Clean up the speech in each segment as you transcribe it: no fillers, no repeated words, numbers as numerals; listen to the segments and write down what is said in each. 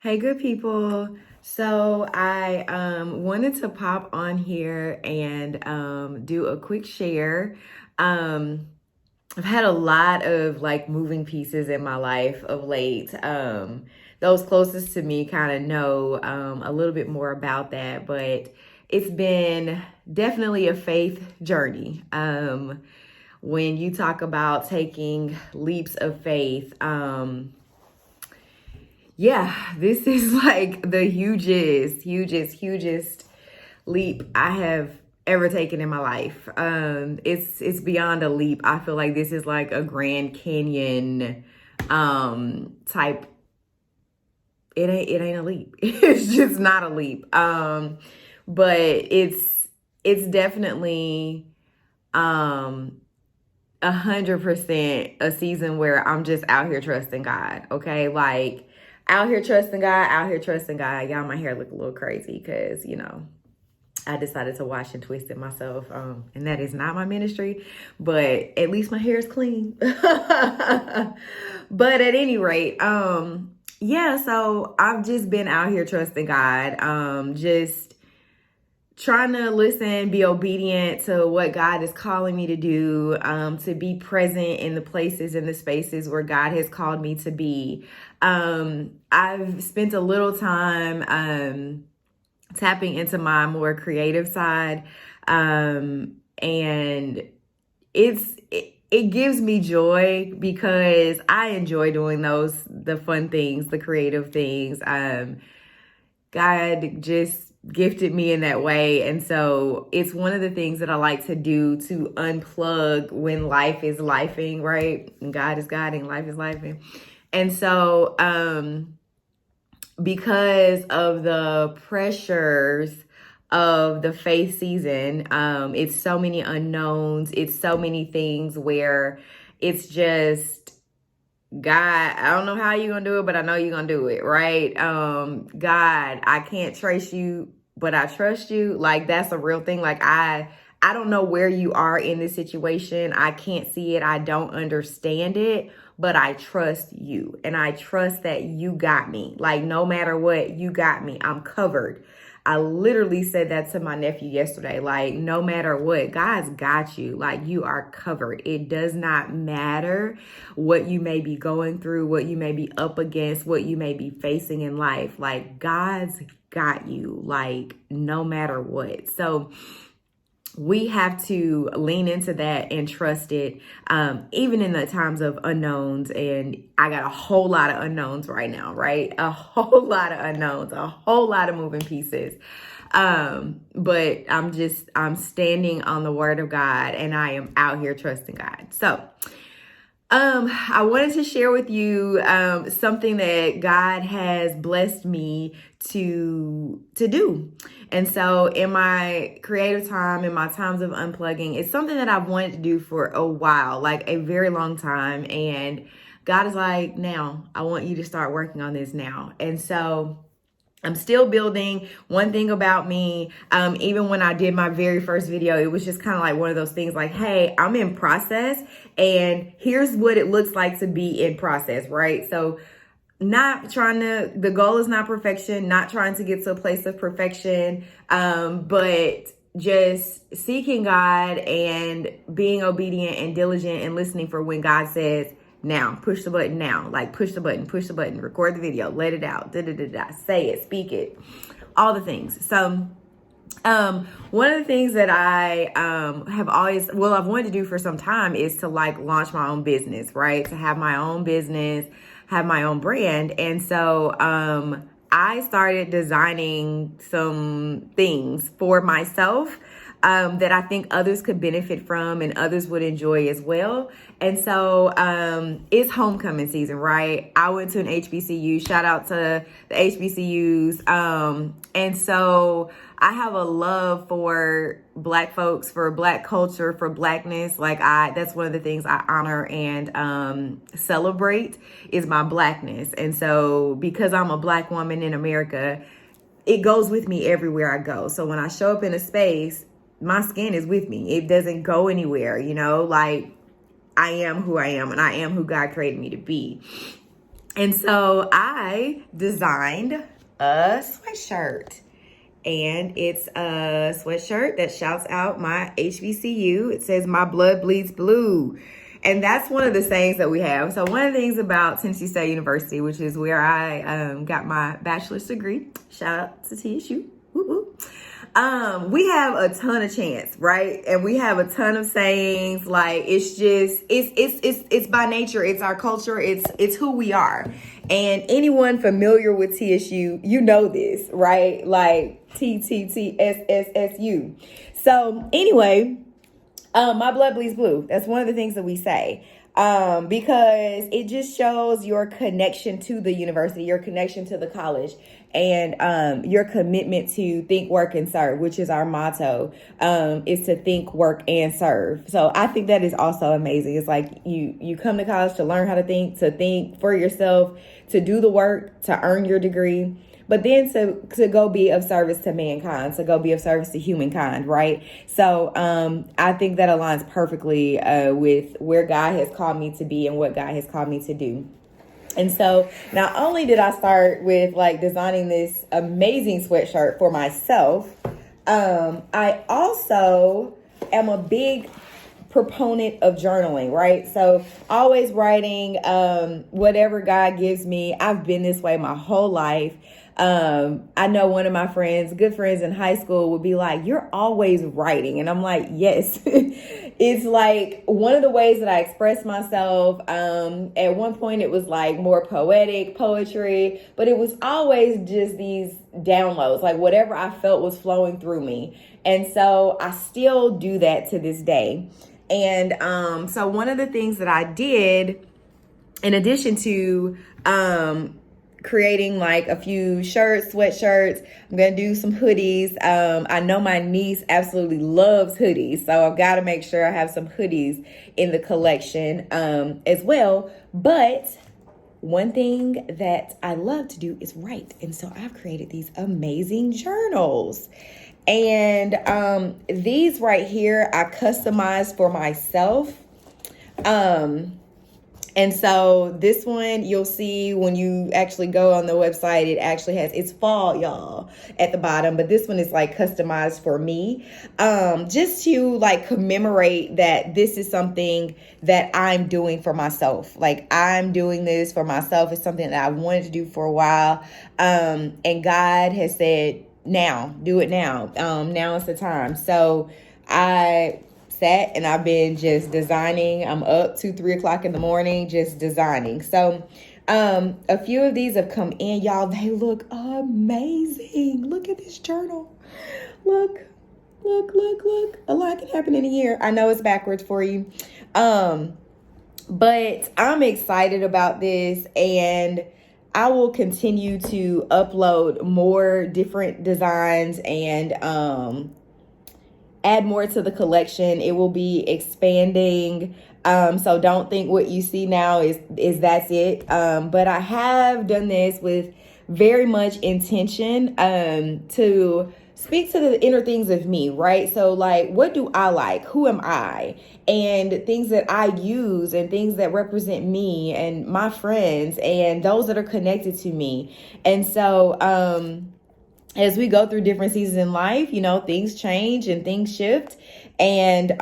Hey, good people. So I wanted to pop on here and do a quick share. Um, I've had a lot of like moving pieces in my life of late. Those closest to me kind of know a little bit more about that, but it's been definitely a faith journey. When you talk about taking leaps of faith, yeah, this is like the hugest leap I have ever taken in my life. It's beyond a leap. I feel like this is like a Grand Canyon type. It ain't a leap. It's just not a leap. But it's definitely 100% a season where I'm just out here trusting God. Okay, like out here trusting God, out here trusting God. Y'all, my hair look a little crazy because I decided to wash and twist it myself, and that is not my ministry, but at least my hair is clean. But at any rate, yeah. So I've just been out here trusting God, just trying to listen, be obedient to what God is calling me to do, to be present in the places and the spaces where God has called me to be. I've spent a little time tapping into my more creative side, and it gives me joy because I enjoy doing the fun things, the creative things. God just gifted me in that way. And so it's one of the things that I like to do to unplug when life is lifing, right? And God is guiding, life is lifing. And so, because of the pressures of the faith season, it's so many unknowns, it's so many things where it's just God, I don't know how you're gonna do it, but I know you're gonna do it, right? God, I can't trace you, but I trust you. Like that's a real thing. Like I don't know where you are in this situation. I can't see it. I don't understand it, but I trust you. And I trust that you got me. Like no matter what, you got me. I'm covered. I literally said that to my nephew yesterday. Like, no matter what, God's got you. Like, you are covered. It does not matter what you may be going through, what you may be up against, what you may be facing in life. Like, God's got you. Like, no matter what. So, we have to lean into that and trust it, even in the times of unknowns. And I got a whole lot of unknowns right now, right? A whole lot of unknowns, a whole lot of moving pieces. But I'm standing on the word of God and I am out here trusting God. So, I wanted to share with you something that God has blessed me to do. And so in my creative time, in my times of unplugging, it's something that I've wanted to do for a while, like a very long time. And God is like, now, I want you to start working on this now. And so I'm still building. One thing about me, even when I did my very first video, it was just kind of like one of those things like, hey, I'm in process and here's what it looks like to be in process, right? So the goal is not perfection, not trying to get to a place of perfection, but just seeking God and being obedient and diligent and listening for when God says, now, push the button now, like push the button, record the video, let it out, say it, speak it, all the things. So, one of the things that I I've wanted to do for some time is to like launch my own business, right? To have my own business, have my own brand. And so, I started designing some things for myself that I think others could benefit from and others would enjoy as well. And so it's homecoming season, right? I went to an HBCU. Shout out to the HBCUs. And so I have a love for Black folks, for Black culture, for Blackness. Like that's one of the things I honor and celebrate is my Blackness. And so because I'm a Black woman in America, it goes with me everywhere I go. So when I show up in a space, my skin is with me. It doesn't go anywhere, like I am who I am and I am who God created me to be. And so I designed a sweatshirt. And it's a sweatshirt that shouts out my HBCU. It says, "My blood bleeds blue." And that's one of the sayings that we have. So one of the things about Tennessee State University, which is where I got my bachelor's degree, shout out to TSU. Woo-woo. We have a ton of chants, right? And we have a ton of sayings. Like, it's by nature. It's our culture. It's who we are. And anyone familiar with TSU, you know this, right? Like TTTSSSU. So anyway, my blood bleeds blue. That's one of the things that we say. Because it just shows your connection to the university, your connection to the college, and your commitment to think, work, and serve, which is our motto, is to think, work, and serve. So I think that is also amazing. It's like you come to college to learn how to think for yourself, to do the work, to earn your degree, but then to go be of service to mankind, to go be of service to humankind, right? So I think that aligns perfectly with where God has called me to be and what God has called me to do. And so not only did I start with like designing this amazing sweatshirt for myself, I also am a big proponent of journaling, right? So always writing whatever God gives me. I've been this way my whole life. I know one of my good friends in high school would be like, "You're always writing." And I'm like, yes. It's like one of the ways that I express myself. At one point it was like more poetry, but it was always just these downloads, like whatever I felt was flowing through me. And so I still do that to this day. And so one of the things that I did, in addition to creating like a few sweatshirts, I'm gonna do some hoodies. I know my niece absolutely loves hoodies, so I've got to make sure I have some hoodies in the collection as well. But one thing that I love to do is write, and so I've created these amazing journals. And these right here I customized for myself. And so this one, you'll see when you actually go on the website, it actually it's fall, y'all, at the bottom. But this one is like customized for me, just to like commemorate that this is something that I'm doing for myself. Like, I'm doing this for myself. It's something that I wanted to do for a while. And God has said, now, do it now. Now is the time. So I sat and I've been just designing. I'm up 2-3 o'clock in the morning just designing. So a few of these have come in, y'all. They look amazing. Look at this journal. Look. A lot can happen in a year. I know it's backwards for you, but I'm excited about this, and I will continue to upload more different designs and add more to the collection. It will be expanding. So don't think what you see now is that's it. But I have done this with very much intention to speak to the inner things of me, right? So like, what do I like? Who am I? And things that I use and things that represent me and my friends and those that are connected to me. And so as we go through different seasons in life, you know, things change and things shift. And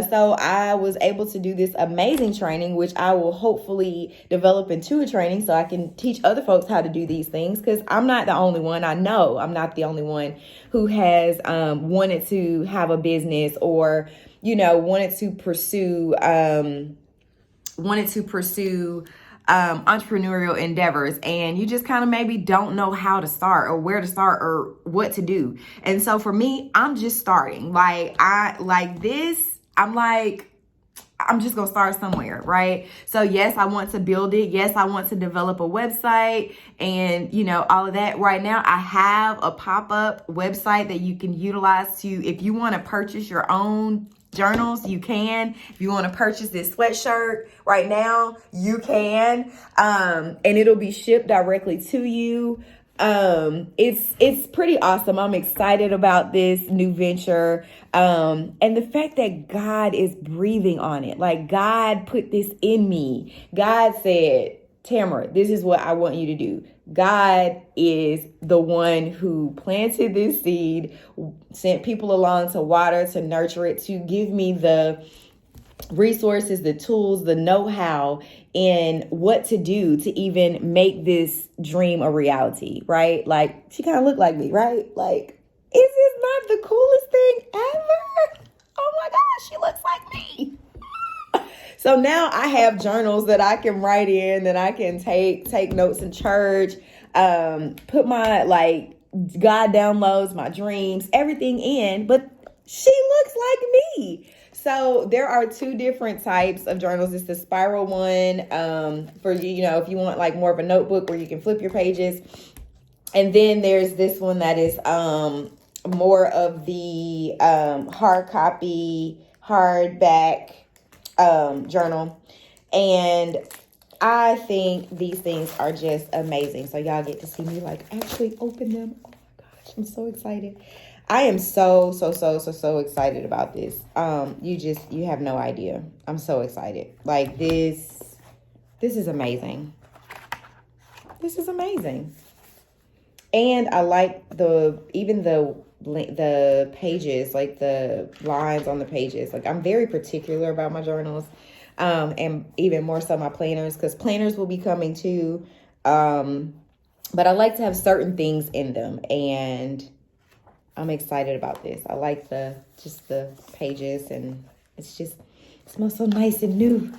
so I was able to do this amazing training, which I will hopefully develop into a training so I can teach other folks how to do these things, because I'm not the only one. I know I'm not the only one who has wanted to have a business, or, you know, wanted to pursue entrepreneurial endeavors, and you just kind of maybe don't know how to start or where to start or what to do. And so for me, I'm just starting. I'm just going to start somewhere, right? So yes, I want to build it. Yes, I want to develop a website and, you know, all of that. Right now, I have a pop-up website that you can utilize if you want to purchase your own journals, you can. If you want to purchase this sweatshirt right now, you can. And it'll be shipped directly to you. It's pretty awesome. I'm excited about this new venture. And the fact that God is breathing on it, like God put this in me. God said, Tamara, this is what I want you to do. God is the one who planted this seed, sent people along to water, to nurture it, to give me the resources, the tools, the know-how in what to do to even make this dream a reality, right? Like, she kind of looked like me, right? Like, is this not the coolest thing ever? Oh my gosh, she looks like me. So now I have journals that I can write in, that I can take notes in church, put my, like, God downloads my dreams, everything in, but she looks like me. So there are two different types of journals. It's the spiral one, for you know, if you want like more of a notebook where you can flip your pages. And then there's this one that is more of the hard copy, hardback journal. And I think these things are just amazing. So y'all get to see me like actually open them. Oh my gosh, I'm so excited. I am so excited about this. You have no idea. I'm so excited. Like this is amazing. This is amazing. And I like the pages, like the lines on the pages. Like, I'm very particular about my journals, and even more so my planners, because planners will be coming too. But I like to have certain things in them, and I'm excited about this. I like the pages, and it smells so nice and new.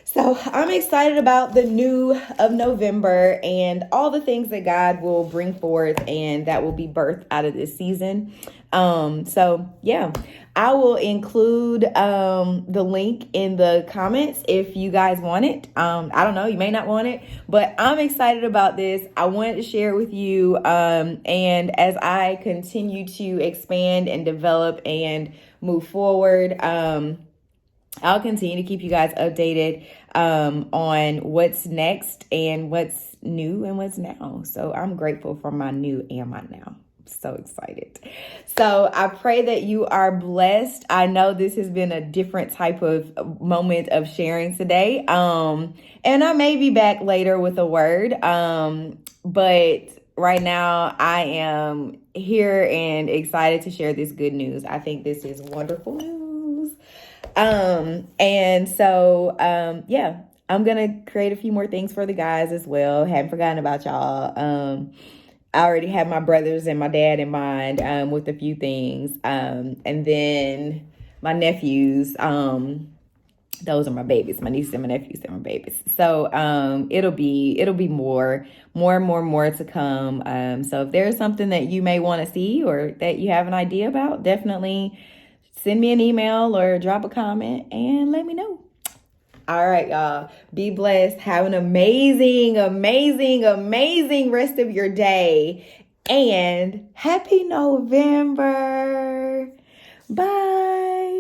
So I'm excited about the new of November and all the things that God will bring forth and that will be birthed out of this season. So yeah, I will include the link in the comments if you guys want it. I don't know, you may not want it, but I'm excited about this. I wanted to share it with you. And as I continue to expand and develop and move forward, I'll continue to keep you guys updated on what's next and what's new and what's now. So I'm grateful for my new and my now. So excited. So I pray that you are blessed. I know this has been a different type of moment of sharing today. And I may be back later with a word. But right now I am here and excited to share this good news. I think this is wonderful news. And so, yeah, I'm going to create a few more things for the guys as well. Haven't forgotten about y'all. I already have my brothers and my dad in mind, with a few things. And then my nephews, those are my babies. My nieces and my nephews, they're my babies. So, it'll be more to come. So if there's something that you may want to see or that you have an idea about, definitely send me an email or drop a comment and let me know. All right, y'all. Be blessed. Have an amazing rest of your day. And happy November. Bye.